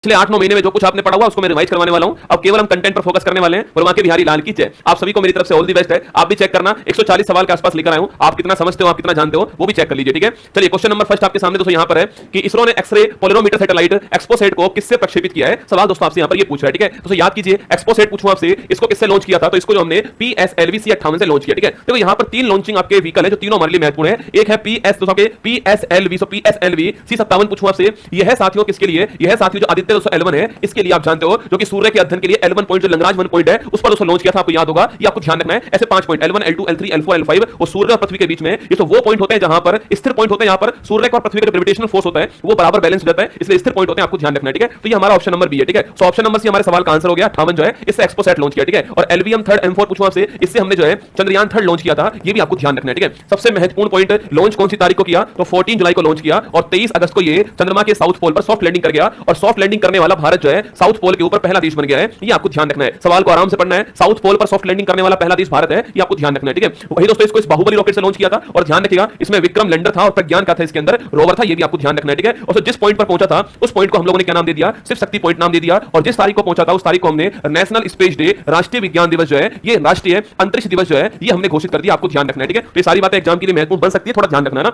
पिछले 8-9 महीने में जो कुछ आपने पढ़ा हुआ उसको मैं रिवाइज करवाने वाला हूं। अब केवल हम कंटेंट पर फोकस करने वाले हैं। और वहां के बिहारी लाल की जय। आप सभी को मेरी तरफ से ऑल दी बेस्ट है। आप भी चेक करना, 140 सवाल के आसपास लेकर आया हूं। आप कितना समझते हो, आप कितना जानते हो, वो भी चेक कर लीजिए, ठीक है। चलिए क्वेश्चन नंबर फर्स्ट आपके सामने दोस्तों यहां पर है कि इसरो ने एक्सरे पोलरोमीटर सैटेलाइट एक्सपोसैट को किससे प्रक्षेपित किया है। सवाल दोस्तों आपसे यहां पर ये पूछ रहा है, ठीक है। दोस्तों याद कीजिए, एक्सपोसैट पूछूं आपसे, इसको किससे लॉन्च किया था, तो इसको जो हमने PSLV C58 से लॉन्च किया, ठीक है। देखो यहां पर 3 लॉन्चिंग आपके व्हीकल है जो तीनों हमारे लिए महत्वपूर्ण है। एक है PSLV, सो PSLV C57 पूछूं आपसे, यह है साथियों किसके लिए, यह है साथियों जो आदित्य 211 है, इसके लिए आप जानते हो, जो कि सूर्य के अध्ययन के लिए L1 पॉइंट जो लंगराज 1 पॉइंट है उस पर दोस्तों लॉन्च किया था, आपको याद होगा। ये आपको ध्यान रखना है। ऐसे 5 point L1 L2 L3 L4 L5 और सूर्य और पृथ्वी के बीच में ये तो वो पॉइंट होते हैं जहां पर स्थिर पॉइंट होते हैं, यहां पर सूर्य और पृथ्वी का ग्रेविटेशनल फोर्स होता है वो बराबर बैलेंस हो जाता है, इसलिए स्थिर पॉइंट होते हैं, आपको ध्यान रखना है, ठीक है। तो ये हमारा ऑप्शन नंबर बी है, ठीक है। सो ऑप्शन नंबर सी हमारे सवाल का आंसर हो गया। 58 जो है इससे एक्सपोसैट लॉन्च किया, ठीक है। और LVM 3 M4 पूछूं आपसे, इससे हमने जो है चंद्रयान 3 लॉन्च किया था, ये भी आपको ध्यान रखना है, ठीक है। सबसे महत्वपूर्ण पॉइंट, लॉन्च कौन सी तारीख को किया, तो 14 जुलाई को लॉन्च किया और 23 अगस्त को ये चंद्रमा के साउथ पोल पर सॉफ्ट लैंडिंग कर गया। और सॉफ्ट लैंडिंग करने वाला भारत जो है साउथ पोल के ऊपर पहला देश बन गया है, ये आपको ध्यान रखना है। सवाल को आराम से पढ़ना है। साउथ पोल पर सॉफ्ट लैंडिंग करने वाला पहला देश भारत है, ये आपको ध्यान रखना है, ठीक है। वही दोस्तों इसको इस बाहुबली रॉकेट से लॉन्च किया था और ध्यान रखिएगा इसमें विक्रम लैंडर था और प्रज्ञान का था, इसके अंदर रोवर था, ये भी आपको ध्यान रखना है, ठीक है। और जिस पॉइंट पर पहुंचा था उस पॉइंट को हम लोगों ने क्या नाम दे दिया, सिर्फ शक्ति पॉइंट नाम दे दिया। और जिस तारीख को पहुंचा था उस तारीख को हमने नेशनल स्पेस डे, राष्ट्रीय विज्ञान दिवस जो है, ये राष्ट्रीय अंतरिक्ष दिवस जो है, ये हमने घोषित कर दिया, आपको ध्यान रखना है, ठीक है। तो ये सारी बातें एग्जाम के लिए महत्वपूर्ण बन सकती है, थोड़ा ध्यान रखना है ना।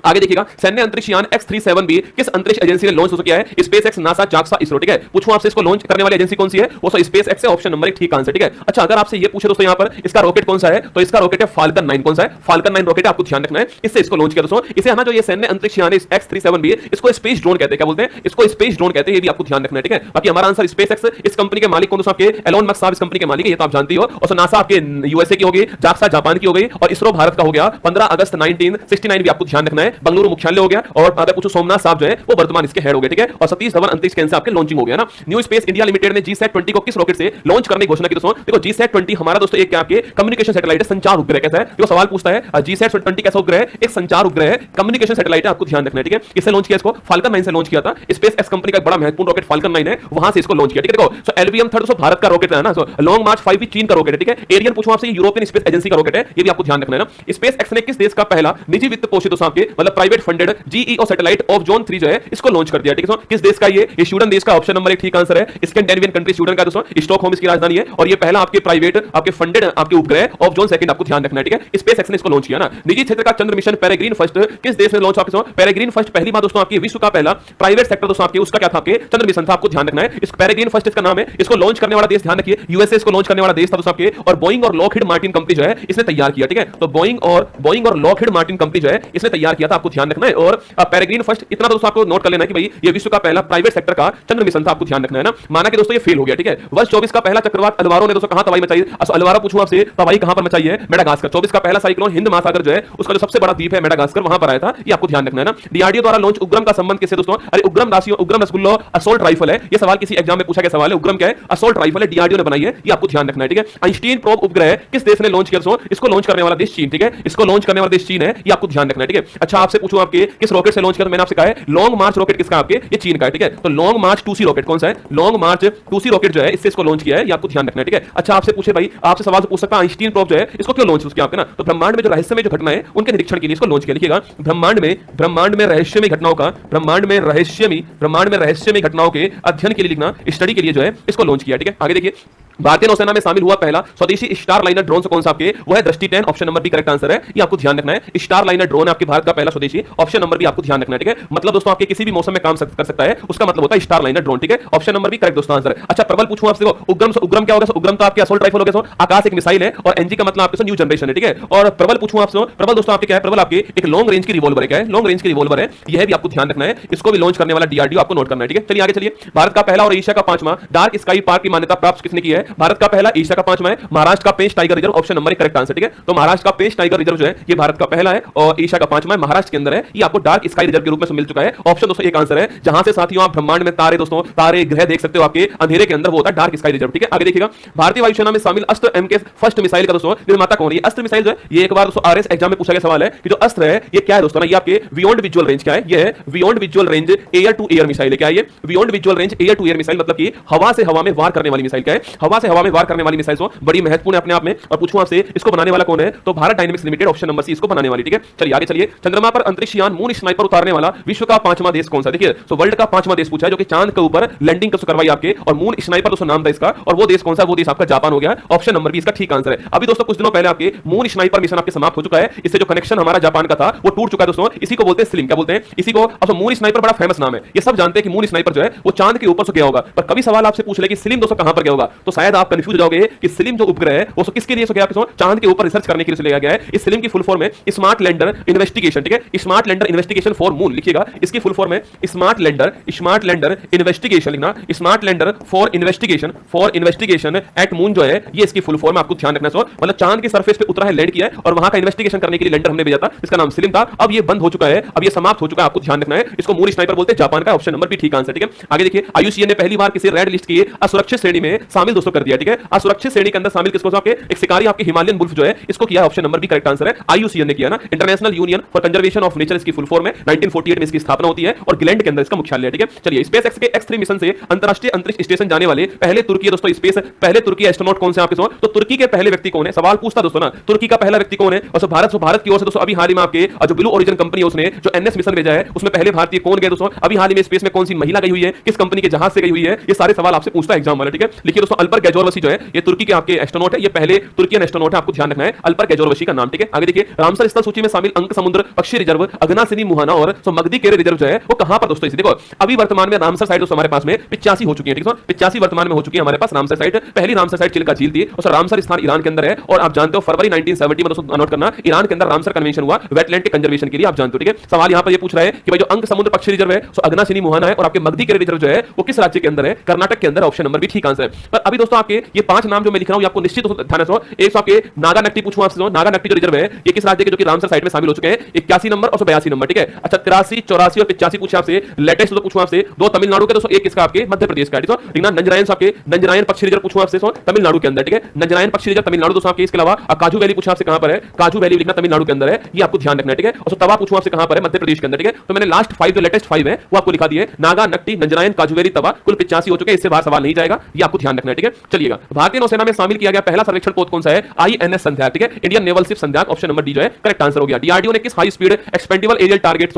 आगे देखिएगा, सैन्य अंतरिक्ष यान X-37B किस अंतरिक्ष एजेंसी ने लॉन्च हो किया है, SpaceX, नासा, JAXA, इसरो, ठीक है। पूछूं आपसे इसको लॉन्च करने वाली एजेंसी कौन सी है, वो तो SpaceX है, ऑप्शन नंबर 1 ठीक आंसर, ठीक है। अच्छा अगर आपसे ये पूछे दोस्तों यहां पर इसका रॉकेट कौन सा है, तो इसका रॉकेट है फाल्कन 9, कौन सा है, फाल्कन 9 रॉकेट है, आपको ध्यान रखना है, इससे इसको लॉन्च किया दोस्तों। इसे है ना जो ये सैन्य अंतरिक्ष यान X-37B इसको स्पेस ड्रोन कहते हैं, क्या बोलते हैं, इसको स्पेस ड्रोन कहते हैं, ये भी आपको ध्यान रखना है, ठीक है। बाकी हमारा आंसर SpaceX, इस कंपनी के मालिक कौन दोस्तों आपके एलोन मस्क साहब, इस कंपनी के मालिक है, ये तो आप जानते हो। और नासा आपके USA की होगी, JAXA जापान की हो गई और इसरो भारत का हो गया। 15 अगस्त 1969 भी आपको ध्यान रखना है, बंगलुरु मुख्यालय हो गया। और अगर पूछो सोमनाथ साहब जो है वो वर्तमान इसके हेड हो गए, ठीक है। और सतीश धवन अंतरिक्ष केंद्र से आपके लॉन्चिंग हो गया ना। न्यू स्पेस इंडिया लिमिटेड ने GSAT-20 को किस रॉकेट से लॉन्च करने की घोषणा की दोस्तों। देखो GSAT-20 हमारा दोस्तों एक क्या आपके कम्युनिकेशन सैटेलाइट है, संचार उपग्रह कैसा है, देखो सवाल पूछता है GSAT-20 कैसा उपग्रह है, एक संचार उपग्रह है, कम्युनिकेशन सैटेलाइट है, आपको ध्यान रखना है, ठीक है। किससे लॉन्च किया इसको, फाल्कन 9 से लॉन्च किया था। SpaceX कंपनी का एक बड़ा महत्वपूर्ण रॉकेट फाल्कन 9 है, वहां से इसको लॉन्च किया, ठीक है। देखो सो LVM 3 दोस्तों भारत का रॉकेट है ना। सो लॉन्ग मार्च 5 भी चीन का रॉकेट है, ठीक है। एरियन पूछूं आपसे यूरोपियन स्पेस एजेंसी का रॉकेट है, ये भी आपको ध्यान रखना है ना। SpaceX ने किस देश का पहला निजी वित्त पोषित दोस्तों आपके मतलब private funded GEO satellite of zone 3 जो है इसको लॉन्च कर दिया, ठीक है। किस देश का ये स्वीडन देश का, ऑप्शन नंबर 1 ठीक आंसर है। स्कैंडिनेवियन कंट्री स्वीडन का दोस्तों, स्टॉकहोम इसकी राजधानी है और ये पहला आपके प्राइवेट आपके फंडेड आपके उपग्रह ऑफ जोन सेकंड, आपको ध्यान रखना है, ठीक है। SpaceX ने इसको लॉन्च किया ना। निजी क्षेत्र का चंद्र मिशन पेरेग्रीन फर्स्ट किस देश में लॉन्च हुआ, पेरेग्रीन फर्स्ट पहली बार दोस्तों आपके विश्व का पहला प्राइवेट सेक्टर दोस्तों आपके उसका क्या था, आपके चंद्र मिशन था, आपको ध्यान रखना है। इस पेरेग्रीन फर्स्ट इसका नाम है। इसको लॉन्च करने वाला देश ध्यान रखिए USA इसको लॉन्च करने वाला देश था दोस्तों आपके। और बोइंग और लॉकहीड मार्टिन कंपनी जो है इसने तैयार किया, ठीक है। तो बोइंग और लॉकहीड मार्टिन कंपनी जो है इसने तैयार किया था, आपको ध्यान रखना है। और पेरेग्रीन फर्स्ट इतना दोस्तों आपको नोट कर लेना है कि भाई ये विश्व का पहला प्राइवेट सेक्टर का चंद्र मिशन था, आपको ध्यान रखना है ना। माना कि दोस्तों ये फेल हो गया, ठीक है। वर्ष 24 का पहला चक्रवात अलवारो ने दोस्तों कहां तबाही मचाई, अलवारो पूछूं आपसे तबाही कहां पर मचाई है, मेडागास्कर। 24 का पहला साइक्लोन हिंद महासागर जो है उसका जो सबसे बड़ा द्वीप है मेडागास्कर, वहां पर आया था, ये आपको ध्यान रखना है ना। DRDO द्वारा लॉन्च उग्रम का संबंध किससे दोस्तों, अरे उग्रम राशियों, उग्रम रसगुल्लो असॉल्ट राइफल है, ये सवाल किसी एग्जाम में पूछा गया सवाल है। उग्रम क्या है, असॉल्ट राइफल है, DRDO ने बनाई है, ये आपको ध्यान रखना है, ठीक है। आइंस्टीन प्रोब उपग्रह किस देश ने लॉन्च किया दोस्तों, इसको लॉन्च करने वाला देश चीन, ठीक है। इसको लॉन्च करने वाला देश चीन है, ये आपको ध्यान रखना है, ठीक है। अच्छा आपसे पूछूं आपके किस रॉकेट से लॉन्च किया, तो मैंने आपसे कहा है लॉन्ग मार्च रॉकेट किसका, आपके ये चीन का है, ठीक है। तो लॉन्ग मार्च 2C रॉकेट कौन सा है, लॉन्ग मार्च 2C रॉकेट जो है इससे इसको लॉन्च किया है, ये आपको ध्यान रखना है, ठीक है। अच्छा आपसे पूछे भाई, आपसे सवाल पूछ सकता है आइंस्टीन प्रोब जो है इसको क्यों लॉन्च किया आपके ना, तो ब्रह्मांड में जो रहस्यमय जो घटना है उनके निरीक्षण के लिए इसको लॉन्च किया। लिखिएगा ब्रह्मांड में रहस्यमय घटनाओं का, ब्रह्मांड में रहस्यमय घटनाओं के अध्ययन के लिए लिखना, स्टडी के लिए जो है इसको लॉन्च किया, ठीक है। आगे देखिए, भारतीय नौसेना में शामिल हुआ पहला स्वदेशी स्टार लाइनर ड्रोन से कौन सा आपके, वो है Drishti 10, option number B correct answer है, ये आपको ध्यान रखना है। स्टार लाइनर ड्रोन आपके भारत का पहला स्वदेशी, ऑप्शन नंबर बी आपको ध्यान रखना है, ठीक है। मतलब दोस्तों आपके किसी भी मौसम में काम कर सकता है, उसका मतलब होता है स्टार लाइनर ड्रोन, ठीक है। ऑप्शन नंबर बी करेक्ट दोस्तों आंसर है। अच्छा प्रबल पूछूं आपसे, उग्रम क्या होगा, उग्रम तो आपके असॉल्ट राइफल हो गया, आकाश एक मिसाइल है और NG का मतलब आपके न्यू जनरेशन है, ठीक है। और प्रबल पूछूं आपसे, प्रबल दोस्तों आपके क्या है, प्रबल आपके एक लॉन्ग रेंज की रिवॉल्वर है, क्या है, लॉन्ग रेंज की रिवॉल्वर है, यह भी आपको ध्यान रखना है। इसको भी लॉन्च करने वाला DRDO आपको नोट करना है, ठीक है। चलिए आगे चलिए, भारत का पहला और एशिया का 5वां डार्क स्काई पार्क की मान्यता प्राप्त किसने की है, भारत का पहला, एशिया का 5वां है महाराष्ट्र का Pench tiger reserve, option number 1 correct answer, ठीक है। तो महाराष्ट्र का पेंच टाइगर रिजर्व जो है ये भारत का पहला है और एशिया का 5वां है, महाराष्ट्र के अंदर है, ये आपको डार्क स्काई रिजर्व के रूप में मिल चुका है, ऑप्शन दोस्तों 1 आंसर है। जहां से साथियों आप ब्रह्मांड में तारे दोस्तों तारे ग्रह देख सकते हो, आपके अंधेरे के अंदर वो होता है डार्क स्काई रिजर्व, ठीक है। आगे देखिएगा, भारतीय वायुसेना में शामिल अस्त्र M के फर्स्ट मिसाइल का दोस्तों निर्माता कौन है, अस्त्र मिसाइल जो है ये एक बार दोस्तों RS एग्जाम में पूछा गया सवाल है कि जो अस्त्र है ये क्या है दोस्तों ना, ये आपके बियॉन्ड विजुअल रेंज क्या है, ये है beyond visual range air to air missile है, क्या है ये beyond visual range air to air missile, मतलब कि हवा से हवा में वार करने वाली मिसाइल, क्या है हवा से हवा में वार करने वाली मिसाइल, बड़ी महत्वपूर्ण है अपने आप में। और पूछूं आपसे इसको बनाने वाला कौन है, तो Bharat Dynamics Limited, option number C इसको बनाने वाली, ठीक है। चलिए आगे चलिए, चंद्रमा चंद्रमा पर अंतरिक्ष यान मून स्नाइपर उतारने वाला विश्व का 5वां देश कौन सा? देखिए तो वर्ल्ड का 5वां देश पूछा है जो कि चांद के ऊपर लैंडिंग करवाई आपके, और मून स्नाइपर दोस्तों नाम था इसका, और वो देश कौन सा? वो देश आपका जापान हो गया। ऑप्शन नंबर बी इसका ठीक आंसर है। अभी दोस्तों कुछ दिनों पहले आपके मून स्नाइपर मिशन आपके समाप्त हो चुका है, इससे जो कनेक्शन हमारा जापान का था वो टूट चुका है दोस्तों। इसी को बोलते हैं स्लिम, क्या बोलते हैं इसी को? अब मून स्नाइपर बड़ा फेमस नाम है, ये सब जानते हैं कि मून स्नाइपर जो है वो चांद के ऊपर से गया होगा, पर कभी सवाल आपसे पूछ ले कि स्लिम दोस्तों कहां पर गया होगा, तो शायद आप कंफ्यूज हो जाओगे कि स्लिम जो उपग्रह है वो किसके लिए गया? चांद के ऊपर रिसर्च करने के लिए गया है। इस स्लिम की फुल फॉर्म है स्मार्ट लैंडर इन्वेस्टिगेशन, ठीक है, smart lander investigation for moon लिखिएगा। इसकी फुल फॉर्म है स्मार्ट लैंडर इन्वेस्टिगेशन लिखना, smart lander for investigation eight moon जो है ये इसकी फुल फॉर्म है, आपको ध्यान रखना है। मतलब चांद के सरफेस पे उतरा है, लैंड किया है, और वहां का इन्वेस्टिगेशन करने के लिए लैंडर हमने भेजा था, इसका नाम स्लिम था। अब ये बंद हो चुका है, अब ये समाप्त हो चुका है, आपको ध्यान रखना है। इसको मून स्नाइपर बोलते हैं, जापान का। ऑप्शन नंबर बी ठीक आंसर, ठीक है। आगे देखिए आईयूसीएन ने पहली बार किसी रेड लिस्ट की असुरक्षित श्रेणी में शामिल दोस्तों कर दिया, ठीक है। असुरक्षित श्रेणी के अंदर शामिल किसको? आपके एक शिकारी आपके हिमालयन वुल्फ जो है इसको किया। Option number B correct answer है, आईयूसीएन ने किया ना, International Union for Conservation of Nature इसकी फुल फॉर्म है। 1948 में इसकी स्थापना होती है और ग्लैंड के अंदर इसका मुख्यालय है, ठीक है। चलिए स्पेस एक्स के X3 मिशन से अंतरराष्ट्रीय अंतरिक्ष स्टेशन जाने वाले पहले तुर्की दोस्तों स्पेस पहले तुर्की एस्ट्रोनॉट कौन से आपके? तो तुर्की के पहले व्यक्ति कौन है? सवाल पूछता दोस्तों ना, तुर्की का पहला व्यक्ति कौन है? और भारत की ओर से दोस्तों अभी हाल ही में आपके जो ब्लू ओरिजिन कंपनी है उसने जो एनएस मिशन भेजा है उसमें पहले भारतीय कौन गए दोस्तों? अभी हाल ही में स्पेस में कौन सी महिला गई हुई है, किस कंपनी के जहाज से गई हुई है, ये सारे सवाल आपसे पूछता है एग्जाम वाला, ठीक है। लिखिए दोस्तों अल्पर गैजोरवसी जो है ये तुर्की के आपके एस्ट्रोनॉट है, ये पहले तुर्कियन एस्ट्रोनॉट है, आपको ध्यान रखना है अल्पर गैजोरवसी का नाम, ठीक है। आगे देखिए रामसर स्थल सूची में शामिल अंक समुद्र पक्षी रिजर्व अगनासिनी मुहाना और मगदी केरे रिजर्व जो है वो कहां पर दोस्तों? इसे देखो अभी वर्तमान में रामसर साइट हमारे पास में 85 हो चुकी है, ठीक है। 85 वर्तमान में हो चुकी है हमारे पास रामसर साइट। पहली रामसर साइट चिल्का झील थी और रामसर स्थान ईरान के अंदर है, और आप जानते हो फरवरी 1970 में दोस्तों नोट करना ईरान के अंदर रामसर कन्वेंशन हुआ वेटलैंड के कंजर्वेशन के लिए, आप जानते हो, ठीक है। सवाल यहां पर ये पूछ रहा है कि भाई जो अंक समुद्र पक्षी रिजर्व है सो अगनासिनी मुहाना है, और आपके मगदी केरे रिजर्व जो है वो किस राज्य के अंदर है? कर्नाटक के अंदर। ऑप्शन नंबर भी ठीक आंसर है। पर अभी दोस्तों आपके ये 5 नाम जो मैं लिख रहा हूं आपको निश्चित ध्यान रखो। एक आपके नागा नक्टी पूछूं आपसे, नागा नक्टी जो रिजर्व है ये किस राज्य के जो कि रामसर साइट में शामिल हो चुके हैं? 81 नंबर और 82 नंबर, ठीक है। अच्छा 83, 84 और 85 पूछे आपसे, लेटेस्ट तो पूछूं आपसे 2 तमिलनाडु के दोस्तों, एक किसका आपके? मध्य प्रदेश का, ठीक है। नंजरायन आपके नंजरायन पक्षी रिजर्व पूछूं आपसे तमिलनाडु के अंदर, ठीक है। नंजरायन पक्षी रिजर्व तमिलनाडु दोस्तों आपके। इसके अलावा काजू वैली पूछा आपसे कहां पर है? काजू वैली लिखना तमिलनाडु के अंदर है, ये आपको ध्यान रखना है, ठीक है। और तवा पूछूं आपसे कहां पर है? मध्य प्रदेश के अंदर, ठीक है। तो मैंने लास्ट 5 जो लेटेस्ट 5 है वो आपको लिखा दिए, नागा नक्टी नंजरायन काजू वैली तवा, कुल 85 हो चुके हैं, इससे बाहर सवाल नहीं जाएगा, ये आपको ध्यान रखना है, ठीक है। चलिएगा भारतीय नौसेना में शामिल किया गया पहला सर्वेक्षण पोत कौन सा है? आईएनएस संध्याक, ठीक है, Indian naval ship Sandhayak. Option number D जो है करेक्ट आंसर हो गया। डीआरडीओ ने किस high speed expendable aerial targets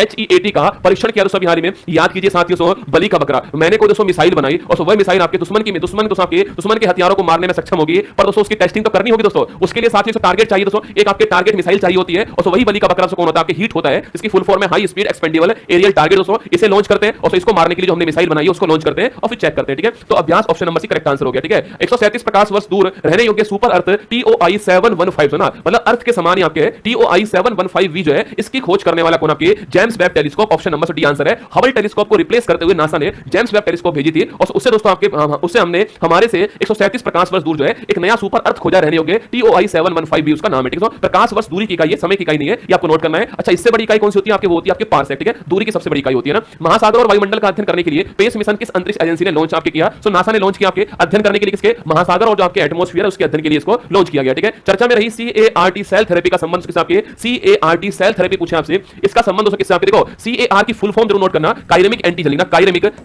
HEAT का परीक्षण किया दोस्तों हाल ही में? याद कीजिए साथियों बलि का बकरा। मैंने कोई दोस्तों मिसाइल बनाई और वह मिसाइल आपके दुश्मन के हथियारों को मारने में सक्षम होगी, पर दोस्तों उसकी टेस्टिंग तो करनी होगी दोस्तों। उसके लिए साथियों टारगेट चाहिए दोस्तों, एक आपके टारगेट मिसाइल चाहिए होती है, और वही बलि का बकरा कौन होता है? आपके हीट होता है, इसकी फुल फॉर्म है high speed expendable aerial target दोस्तों। इसे लॉन्च करते हैं और इसको मारने के लिए जो हमने मिसाइल बनाई है उसको लॉन्च करते हैं और फिर चेक करते हैं, ठीक है। तो Abhyas option number C correct answer हो गया, ठीक है। 137 प्रकाश वर्ष दूर रहने योग्य सुपर अर्थ TOI 715 ना, मतलब अर्थ के समान ही आपके TOI 715V जो है इसकी खोज करने वाला कौन? आपके James Webb telescope. Option number D answer है। हबल टेलीस्कोप को रिप्लेस करते हुए नासा ने जेम्स वेब टेलीस्कोप भेजी थी, और उससे दोस्तों आपके उससे हमने हमारे से 137 प्रकाश वर्ष दूर जो है एक नया सुपर अर्थ खोजा रहने योग्य TOI 715V उसका नाम है, ठीक है। प्रकाश वर्ष दूरी की इकाई है, समय की इकाई नहीं है, ये आपको नोट करना है। अच्छा इससे बड़ी इकाई कौन सी होती है आपके? वो होती है आपके पार्सेक, ठीक है। दूरी की सबसे बड़ी इकाई होती है ना। महासागर और वायुमंडल का अध्ययन करने के लिए स्पेस मिशन किस अंतरिक्ष एजेंसी ने लॉन्च आपके किया? सो नासा ने लॉन्च किया आपके अध्ययन करने के लिए किसके? महासागर और जो आपके एटमॉस्फेयर है उसके अध्ययन के लिए इसको लॉन्च किया गया, ठीक है। चर्चा में रही CART सेल थेरेपी का संबंध किससे? आपके CART सेल थेरेपी पूछे आपसे, इसका संबंध दोस्तों किससे? आपके देखो CAR की फुल फॉर्म जरूर नोट करना, काइरेमिक एंटीजन लिखना,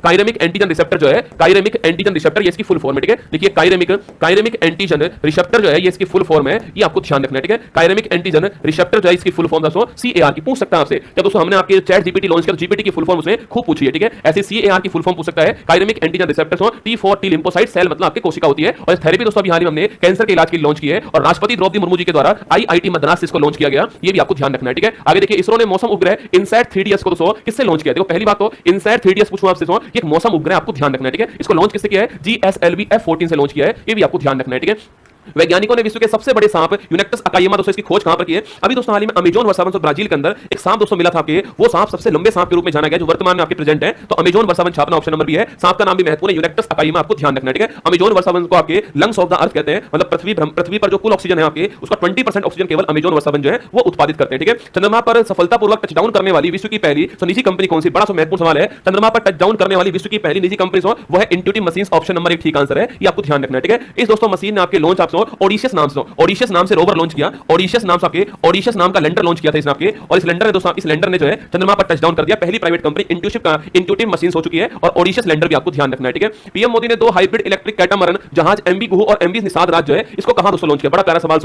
काइरेमिक एंटीजन रिसेप्टर जो है, काइरेमिक एंटीजन रिसेप्टर ये इसकी फुल फॉर्म है, ठीक है। देखिए काइरेमिक एंटीजन रिसेप्टर जो है ये इसकी फुल फॉर्म है, ये आपको ध्यान रखना है, ठीक है। काइरेमिक एंटीजन रिसेप्टर जो है इसकी फुल फॉर्म दोस्तों CAR की पूछ सकता है आपसे। क्या दोस्तों हमने आपके चैट जीपीटी लॉन्च कर जीपीटी की फुल फॉर्म उसने खूब पूछी है, ठीक है। ऐसे CAR की फुल फॉर्म पूछ सकता है, काइरेमिक antigen receptor T for T lymphocyte cell, मतलब आपके कोशिका होती है। और इस थेरेपी दोस्तों अभी हाल ही में हमने कैंसर के इलाज के लिए लॉन्च की है, और राष्ट्रपति द्रौपदी मुर्मू जी के द्वारा IIT मद्रास से इसको लॉन्च किया गया, ये भी आपको ध्यान रखना है, ठीक है। आगे देखिए इसरो ने मौसम उपग्रह इनसैट 3DS को दोस्तों किससे लॉन्च किया? देखो पहली बात तो इनसैट 3DS पूछूं आपसे ये एक मौसम उपग्रह, आपको ध्यान रखना है, ठीक है। इसको लॉन्च किससे किया है? GSLV F14 से लॉन्च किया है, ये भी आपको ध्यान रखना है, ठीक है। वैज्ञानिकों ने विश्व के सबसे बड़े सांप यूनेक्टस अकाइमा दोस्तों इसकी खोज कहां पर की है? अभी दोस्तों हाल ही में अमेजोन वर्षावन ब्राजील के अंदर एक सांप दोस्तों मिला था आपके, वो सांप सबसे लंबे सांप के रूप में जाना गया जो वर्तमान में आपके प्रेजेंट है। तो अमेजोन वर्षावन छापना ऑप्शन नंबर बी है। सांप का नाम भी महत्वपूर्ण है, यूनेक्टस अकाइमा, आपको ध्यान रखना है, ठीक है। अमेजोन वर्षावन को आपके लंग्स ऑफ द अर्थ कहते हैं, मतलब पृथ्वी पर जो कुल ऑक्सीजन है आपके उसका 20% ऑक्सीजन केवल अमेजोन वर्षावन जो है वो उत्पादित करते हैं, ठीक है। चंद्रमा पर सफलतापूर्वक टचडाउन करने वाली विश्व की पहली निजी कंपनी कौन सी? बड़ा महत्वपूर्ण सवाल है। चंद्रमा पर टचडाउन करने वाली विश्व की पहली निजी कंपनी वह इंट्यूटिव मशीन्स, ऑप्शन नंबर 1 ठीक आंसर है, ये आपको ध्यान रखना है, ठीक है। इस दोस्तों मशीन ने आपके लॉन्च दोस्तों ऑडिशियस नाम से, ऑडिशियस नाम से रोवर लॉन्च किया, ऑडिशियस नाम से आपके, ऑडिशियस नाम का लैंडर लॉन्च किया था इसने आपके, और इस लैंडर ने दोस्तों, इस लैंडर ने जो है चंद्रमा पर टचडाउन कर दिया। पहली प्राइवेट कंपनी इंट्यूटिव मशीन्स हो चुकी है, और ऑडिशियस लैंडर भी आपको ध्यान रखना है, ठीक है। पीएम मोदी ने 2 हाइब्रिड इलेक्ट्रिक कैटामरन जहाज एमबी गुहू और एमबी निषाद राज जो है इसको कहां दोस्तों लॉन्च किया? बड़ा प्यारा सवाल।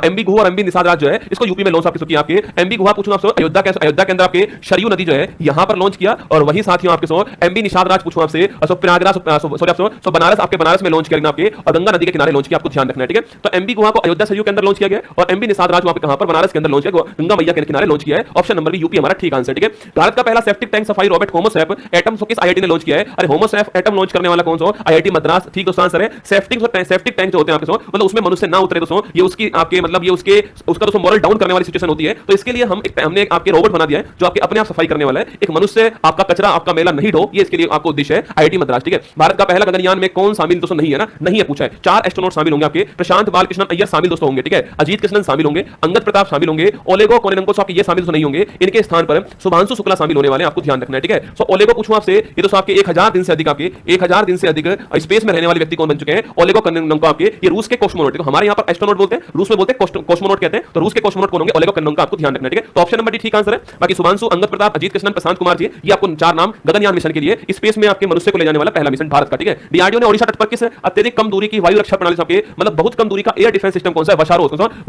एमबी गुहू और एमबी निषाद राज जो है इसको यूपी में लॉन्च आपके किया। आपके एमबी गुहा पूछूं आपसे अयोध्या के अंदर आपके शरयू नदी जो है यहां पर लॉन्च किया, और वही साथियों आपके एमबी निषाद राज पूछूं आपसे प्रयागराज, सॉरी आपसे बनारस, आपके बनारस में लॉन्च किया आपके, और गंगा नदी के किनारे लॉन्च किया, आपको ध्यान रखना है, ठीक है। तो एमबी गुहा को अयोध्या सरयू के अंदर लॉन्च किया गया, और एमबी निषाद राज वहां पे कहां पर? बनारस के अंदर लॉन्च किया, गंगा मैया के किनारे लॉन्च किया है। ऑप्शन नंबर बी यूपी हमारा ठीक आंसर, ठीक है। भारत का पहला सेप्टिक टैंक सफाई रोबोट होमोसैप एटम किस आईआईटी ने लॉन्च किया है? अरे होमोसैप एटम लॉन्च करने वाला कौन सा? आईआईटी मद्रास, ठीक दोस्तों आंसर है। सेप्टिक टैंक जो होते हैं आपके मतलब उसमें मनुष्य ना उतरे दोस्तों, ये उसकी आपके मतलब ये उसका दोस्तों मॉरल डाउन करने वाली सिचुएशन होती है, तो इसके लिए हमने आपके रोबोट बना दिया है जो आपके अपने आप सफाई करने वाला है। एक मनुष्य आपका कचरा, आपका मेला नहीं ढो, ये इसके लिए आपको उद्देश्य है आईआईटी मद्रास, ठीक है। भारत का पहला गगनयान में कौन शामिल दोस्तों? नहीं है ना, नहीं है, पूछा है। 4 एस्ट्रोनॉट शामिल होंगे आपके, प्रशांत बालकृष्णन अय्यर शामिल दोस्तों होंगे, ठीक है। अजीत कृष्णन शामिल होंगे, अंगद प्रताप शामिल होंगे, ओलेगो कोनेनकोस आपके ये शामिल तो नहीं होंगे, इनके स्थान पर शुभांशु शुक्ला शामिल होने वाले, आपको ध्यान रखना है, ठीक है। सो ओलेगो पूछूं आपसे, ये दोस्तों आपके 1000 दिन से अधिक, आपके 1000 दिन से अधिक स्पेस में रहने वाले व्यक्ति कौन बन चुके हैं? ओलेगो कोनेनको आपके, ये रूस के कॉस्मोनॉट, हमारे यहाँ पर एस्ट्रोनॉट बोलते हैं, रूस में बोलते हैं कॉस्मोनॉट कहते हैं, तो रूस के कॉस्मोनॉट कौन होंगे? ओलेगो कोनेनको, आपको ध्यान रखना है, ठीक है। तो ऑप्शन नंबर डी ठीक आंसर है। बाकी शुभांशु, अंगद प्रताप, अजीत कृष्णन, प्रशांत कुमार जी, ये आपको 4 नाम गगनयान मिशन के लिए स्पेस में आपके मनुष्य को ले जाने वाला पहला मिशन भारत का, ठीक है। डीआरडीओ ने ओडिशा तट पर किस अत्यधिक कम दूरी की वायु रक्षा प्रणाली आपके मतलब बहुत कम दूरी का एयर डिफेंस सिस्टम कौन सा है?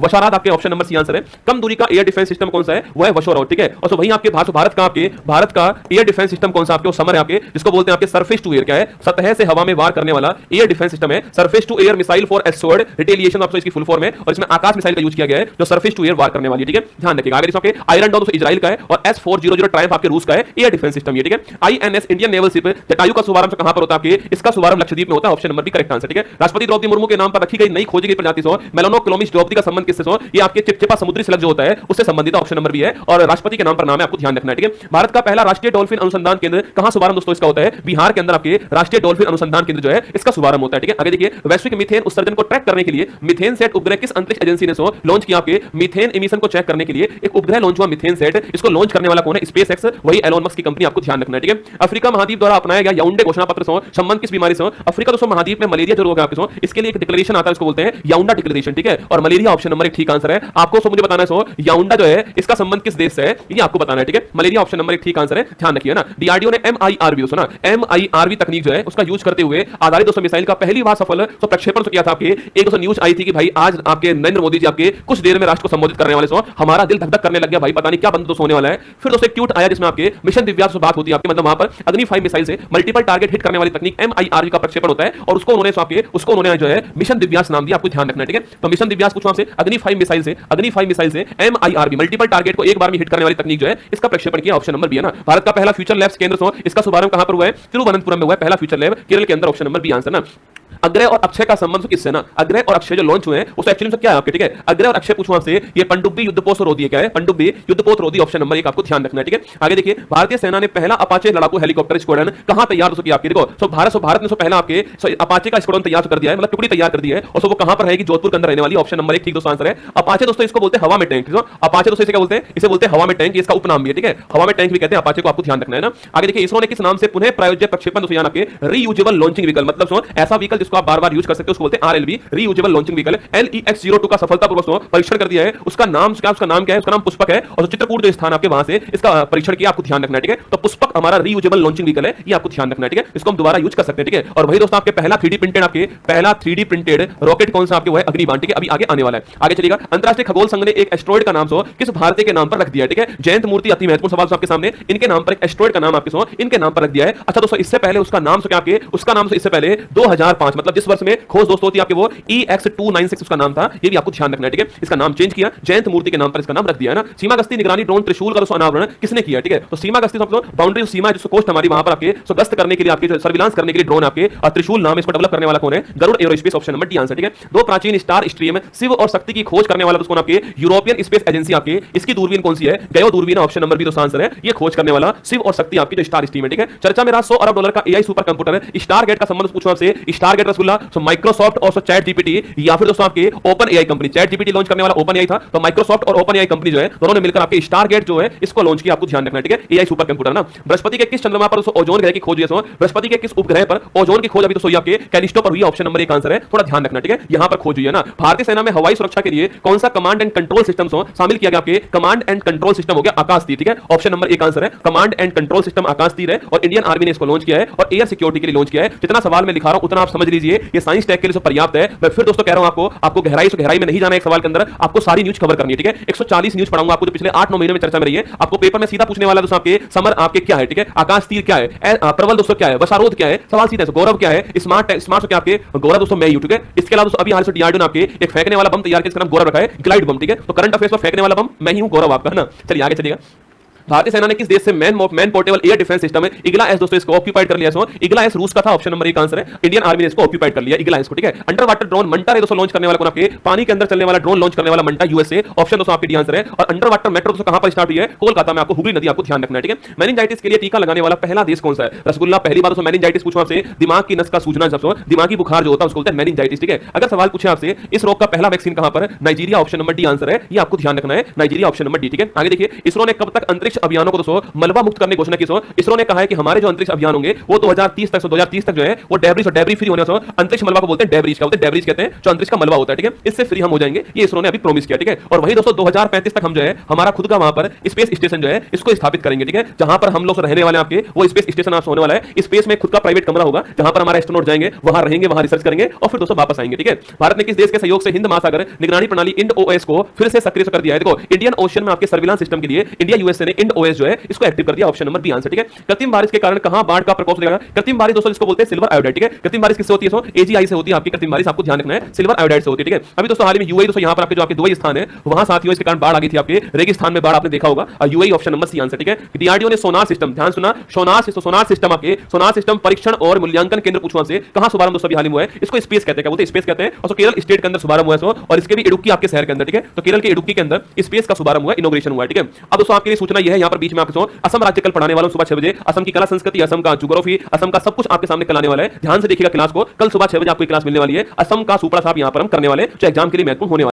वशारात आपके ऑप्शन नंबर सी आंसर है। कम दूरी का एयर डिफेंस सिस्टम कौन सा है? वो है वशोरात, ठीक है। और वहीं आपके भारत का एयर डिफेंस सिस्टम कौन सा आपके? समर है आपके, जिसको बोलते हैं आपके सरफेस टू एयर, क्या है? सतह से हवा में वार करने वाला एयर डिफेंस सिस्टम है, surface to air missile for assured retaliation आपको इसकी फुल फॉर्म है, और इसमें आकाश मिसाइल का यूज किया गया है जो सरफेस टू एयर वार करने वाली है, ठीक है। ध्यान रखिएगा। आगे इसके आयरन डोम इजराइल का है, और S400 ट्रायम्फ आपके रूस का है, एयर डिफेंस सिस्टम ये, ठीक है। INS Indian naval ship Jatayu का शुभारंभ कहां पर होता है आपके? इसका शुभारंभ लक्षद्वीप में होता है, option number B correct answer, ठीक है। राष्ट्रपति द्रौपदी मुर्मू के नाम पर रखी गई नई खोजी गई प्रजाति मेलानोक्लोमिस द्रौपदी का संबंध किससे? ये आपके चिपचिपा समुद्री स्लग जो होता है उससे संबंधित, ऑप्शन नंबर बी है, और राष्ट्रपति के नाम पर नाम है, आपको ध्यान रखना है, ठीक है। भारत का पहला राष्ट्रीय डॉल्फिन अनुसंधान केंद्र कहां शुभारंभ दोस्तों इसका होता है? बिहार के अंदर आपके राष्ट्रीय डॉल्फिन अनुसंधान केंद्र जो है इसका शुभारंभ होता है, ठीक है। आगे देखिए, वैश्विक मीथेन उत्सर्जन को ट्रैक करने के लिए मीथेन सेट उपग्रह किस अंतरिक्ष एजेंसी ने लॉन्च किया? आपके मीथेन इमिशन को चेक करने के लिए एक उपग्रह लॉन्च हुआ मीथेन सेट, इसको लॉन्च करने वाला कौन है? स्पेसएक्स, वही एलोन मस्क की कंपनी, आपको ध्यान रखना है, ठीक है। अफ्रीका महाद्वीप द्वारा अपनाया गया याउंडे घोषणा पत्र संबंध किस बीमारी से? अफ्रीका दोस्तों महाद्वीप में मलेरिया जो रोग है आपके इसके लिए एक डिक्लेरेशन आता है, उसको बोलते हैं याउंडा डिक्लेरेशन, ठीक है। और मलेरिया ऑप्शन नंबर 1 ठीक आंसर है। आपको मुझे बताना है याउंडा जो है इसका संबंध किस देश से है, ये आपको बताना है, ठीक है। मलेरिया ऑप्शन नंबर 1 ठीक आंसर है, ध्यान रखिए ना। डीआरडीओ ने MIRV सुना, MIRV तकनीक जो है उसका यूज करते हुए आधारित दोस्तों मिसाइल का पहली बार सफल प्रक्षेपण किया था। आपके एक दोस्तों न्यूज आई थी कि भाई आज आपके नरेंद्र मोदी जी आपके कुछ देर में राष्ट्र को संबोधित करने वाले, हमारा दिल धक धक करने लग गया भाई, पता नहीं क्या बंद दोस्तों होने वाला है। फिर दोस्तों एक ट्वीट आया जिसमें आपके मिशन दिव्यास से बात होती है आपके, मतलब वहां पर अग्नि 5 मिसाइल से मल्टीपल टारगेट हिट करने वाली तकनीक MIRV का प्रक्षेपण होता है, और उसको उन्होंने जो है मिशन दिव्यास नाम दिया, आपको ध्यान रखना है, ठीक है। तो मिशन दिव्यास पूछूं आपसे, अग्नि 5 मिसाइल से MIRV मल्टीपल टारगेट को एक बार में हिट करने वाली तकनीक जो है इसका प्रक्षेपण किया, ऑप्शन नंबर बी है ना। भारत का पहला फ्यूचर लैब्स केंद्र इसका शुभारंभ कहां पर हुआ है? तिरुवनंतपुरम में हुआ है पहला फ्यूचर लैब, केरल के अंदर, ऑप्शन नंबर बी आंसर ना। अग्रह और अक्षय का संबंध किससे ना? अग्रह और अक्षय जो लॉन्च हुए हैं उससे एक्चुअली में क्या है आपके, ठीक है। अग्रह और अक्षय पूछूं आपसे, ये पनडुब्बी युद्धपोत रोधी है, क्या है? पनडुब्बी युद्धपोत रोधी, ऑप्शन नंबर 1 आपको ध्यान रखना है, ठीक है। आगे देखिए, भारतीय सेना ने पहला अपाचे लड़ाकू हेलीकॉप्टर स्क्वाड्रन कहां तैयार हो किया आपके? देखो भारत ने पहला आपके अपाचे का स्क्वाड्रन तैयार कर दिया है, मतलब टुकड़ी तैयार कर दी है, और वो कहां पर रहेगी? जोधपुर के अंदर रहने वाली, ऑप्शन नंबर 1 ठीक दोस्तों आंसर है। अपाचे दोस्तों इसको बोलते हैं हवा में टैंक, अपाचे दोस्तों इसे क्या बोलते हैं? इसे बोलते हैं हवा में टैंक, इसका उपनाम भी है, ठीक है। हवा में टैंक भी कहते हैं अपाचे को, आपको ध्यान रखना है ना। आगे देखिए, इसरो ने किस नाम से पुनः प्रायोज्य प्रक्षेपण दोस्तों यानी आपके रीयूजेबल लॉन्चिंग व्हीकल, मतलब ऐसा व्हीकल जिसको आप बार-बार यूज कर सकते हो, उसको बोलते हैं RLV reusable launching vehicle. LEX-02 का सफलतापूर्वक परीक्षण कर दिया है, उसका नाम क्या है? उसका नाम पुष्पक है, और चित्रकूट जो स्थान आपके वहां से इसका परीक्षण किया, आपको ध्यान रखना है, ठीक है। तो पुष्पक हमारा रीयूजेबल लॉन्चिंग व्हीकल है, ये आपको ध्यान रखना है, ठीक है। इसको हम दोबारा यूज कर सकते हैं, ठीक है। और वही दोस्तों आपके पहला 3D प्रिंटेड रॉकेट कौन सा आपके? वो है अग्निबाण, ठीक है। अभी आगे आने वाला है, आगे चलिएगा। अंतरराष्ट्रीय खगोल संघ ने एक एस्ट्रॉइड का नाम किस भारतीय के नाम पर रख दिया है, ठीक है। जयंत मूर्ति, अति महत्वपूर्ण सवाल आपके सामने, इनके नाम पर एक एस्ट्रॉइड का नाम आपके इनके नाम पर रख दिया है। अच्छा दोस्तों, इससे पहले उसका नाम क्या आपके? उसका नाम इससे पहले 2005 मतलब जिस वर्ष में खोज दोस्तों होती है आपके, वो EX-296 उसका नाम था, ये भी आपको ध्यान रखना है, ठीक है। इसका नाम चेंज किया, जयंत मूर्ति के नाम पर इसका नाम रख दिया है ना। सीमा गश्ती निगरानी ड्रोन त्रिशूल का अनावरण किसने किया, ठीक है। तो सीमा गश्ती बाउंड्री सीमा जो कोस्ट हमारी वहां पर आपके गश्त करने के लिए, आपके सर्विलांस करने के लिए ड्रोन आपके त्रिशूल नाम, इसको डेवलप करने वाला कौन है? Garuda aerospace, option number D answer, ठीक है। दो प्राचीन स्टार स्ट्रीम शिव और शक्ति की खोज करने वाला कौन आपके? यूरोपियन स्पेस एजेंसी आपके, इसकी दूरबीन कौन सी है? गयो दूरबीन, ऑप्शन नंबर बी दोस्तों आंसर है। ये खोज करने वाला शिव और शक्ति आपकी जो स्टार स्ट्रीम है, ठीक है। चर्चा में रहा $100 अरब का AI सुपर कंप्यूटर स्टारगेट का संबंध पूछूं आपसे, स्टारगेट टारगेट रसगुल्ला, सो माइक्रोसॉफ्ट और सो चैट जीपीटी, या फिर दोस्तों आपके open AI company, chat GPT launch करने वाला ओपन एआई था, तो माइक्रोसॉफ्ट और ओपन एआई कंपनी जो है दोनों ने मिलकर आपके स्टारगेट जो है इसको लॉन्च किया। आपको ध्यान रखना है, ठीक है। एआई सुपर कंप्यूटर ना, बृहस्पति के किस चंद्रमा पर ओजोन ग्रह की खोज हुई है? बृहस्पति के किस उपग्रह पर ओजोन की खोज अभी तो आपके कैलिस्टो पर हुई है। ऑप्शन नंबर 1 आंसर है, थोड़ा ध्यान रखना, ठीक है। यहां पर खोज हुई है ना। भारतीय सेना में हवाई सुरक्षा के लिए कौन सा कमांड एंड कंट्रोल सिस्टम शामिल किया गया? आपके कमांड एंड कंट्रोल सिस्टम हो गया आकाश तीर, ठीक है। ऑप्शन नंबर 1 आंसर है, कमांड एंड कंट्रोल सिस्टम आकाश तीर है और इंडियन आर्मी ने इसको लॉन्च किया है और एयर सिक्योरिटी के लिए लॉन्च किया है। जितना सवाल मैं लिखा रहा हूं उतना आप समझ लीजिए, ये साइंस टैग के लिए पर्याप्त है। मैं फिर दोस्तों कह रहा हूं आपको गहराई में नहीं जाना है। एक सवाल के अंदर आपको सारी न्यूज कवर करनी है, ठीक है। 140 न्यूज पढ़ाऊंगा आपको जो पिछले 8-9 महीने में चर्चा में रही है। आपको पेपर में सीधा पूछने वाला दोस्तों आपके समर आपके क्या है, ठीक है। आकाश तीर क्या है, प्रबल दोस्तों क्या है, वसारोध क्या है, सवाल सीधा है। गौरव क्या है, स्मार्ट क्या आपके गौरव दोस्तों मैं ही हूं, ठीक है। इसके अलावा दोस्तों अभी हाल से डीआरडीओ ने आपके एक फेंकने वाला बम तैयार किया, इसका नाम गौरव रखा है, ग्लाइड बम, ठीक है। तो करंट अफेयर्स में फेंकने वाला बम मैं ही हूं, गौरव आपका, है ना। चलिए आगे चलिएगा। भारतीय सेना ने किस देश से man portable air defence system है इग्ला एस दोस्तों इसको ऑक्यूपाइड कर लिया। इग्ला एस रूस का था, ऑप्शन नंबर 1 आंसर है। इंडियन आर्मी ने इसको ऑक्यूपाइड कर लिया इग्ला एस को, ठीक है। अंडर वाटर ड्रोन मंटा है दोस्तों लॉन्च करने वाला कौन? आपके पानी के अंदर चलने वाला ड्रोन लॉन्च करने वाला मंटा यूएसए, ऑप्शन दोस्तों आपके डी आंसर है। और अंडर वाटर मेट्रो दोस्तों कहां पर स्टार्ट हुई है? कोलकाता में, आपको हुगली नदी आपको ध्यान रखना है, ठीक है। मेनिंजाइटिस के लिए टीका लगाने वाला पहला देश कौन सा है? रसगुल्ला। पहली बार दोस्तों मेनिंजाइटिस पूछूं आपसे, दिमाग की नस का सूजना, दिमागी बुखार जो होता है उसको बोलते हैं मेनिंजाइटिस, ठीक है। अगर सवाल पूछे आपसे इस रोग का पहला वैक्सीन कहां पर? Nigeria, option number D answer है। ये आपको ध्यान रखना है, नाइजीरिया ऑप्शन नंबर डी, ठीक है। आगे देखिए, इसरो ने कब तक अंतरिक्ष अभियानों को दोस्तों मलबा मुक्त करने की घोषणा की? इसरो ने कहा है कि हमारे जो अंतरिक्ष अभियान होंगे वो 2030 तक जो है वो डेब्री फ्री होने वाला। अंतरिक्ष मलबा को बोलते हैं डेब्रीज, क्या होते हैं? डेब्रीज कहते हैं जो अंतरिक्ष का मलबा होता है, ठीक है। इससे फ्री हम हो जाएंगे, ये इसरो ने अभी प्रॉमिस किया, ठीक है। और वही दोस्तों 2035 तक हम जो है हमारा खुद का वहां पर स्पेस स्टेशन जो है इसको स्थापित करेंगे, ठीक है। जहां पर हम लोग रहने वाले आपके वो स्पेस स्टेशन आपसे होने वाला है। स्पेस में खुद का प्राइवेट कमरा होगा जहां पर हमारे एस्ट्रोनॉट जाएंगे, वहां रहेंगे, वहां रिसर्च करेंगे और फिर दोस्तों वापस आएंगे, ठीक है। भारत ने किस देश के सहयोग से हिंद महासागर निगरानी प्रणाली IND-OS को फिर से सक्रिय कर दिया है? देखो, इंडियन ओशन में आपके सर्विलांस सिस्टम के लिए इंडिया यूएसए ने IND-OS जो है इसको एक्टिव कर दिया, ऑप्शन नंबर बी आंसर, ठीक है। कृत्रिम बारिश के कारण कहां बाढ़ का प्रकोप लगेगा? कृत्रिम बारिश दोस्तों इसको बोलते हैं सिल्वर आयोडाइड, ठीक है। कृत्रिम बारिश किससे होती है? AGI से होती है आपकी कृत्रिम बारिश, आपको ध्यान रखना है, सिल्वर आयोडाइड से होती है, ठीक है। अभी दोस्तों हाल में यूएई दोस्तों यहां पर आपके जो आपके दुबई स्थान है वहां साथियों इसके कारण बाढ़ आ गई थी, आपके रेगिस्तान में बाढ़ आपने देखा होगा। UAE option number C answer, ठीक है। डीआरडीओ ने सोनार सिस्टम, ध्यान सुना, सोनार सिस्टम आपके सोनार सिस्टम परीक्षण और मूल्यांकन केंद्र पूछवा से कहां शुभारंभ दोस्तों अभी हाल में हुआ है? इसको स्पेस कहते हैं, क्या बोलते हैं? स्पेस कहते हैं। और केरल स्टेट के अंदर शुभारंभ हुआ है और इसके भी इडुक्की आपके शहर के अंदर, ठीक है। तो केरल के इडुक्की के अंदर स्पेस का शुभारंभ हुआ, इनॉग्रेशन हुआ है, ठीक है। अब दोस्तों आपके लिए सूचना यह है, यहां पर बीच में आपको असम राज्य कल पढ़ाने वाला सुबह 6 बजे, असम की कला संस्कृति, असम का ज्योग्राफी, असम का सब कुछ आपके सामने कल आने वाला है। ध्यान से देखिएगा क्लास को, कल सुबह 6 बजे आपको क्लास मिलने वाली है। असम का सुपड़ा साहब यहां पर हम करने वाले जो एग्जाम के लिए महत्वपूर्ण होने वाला है।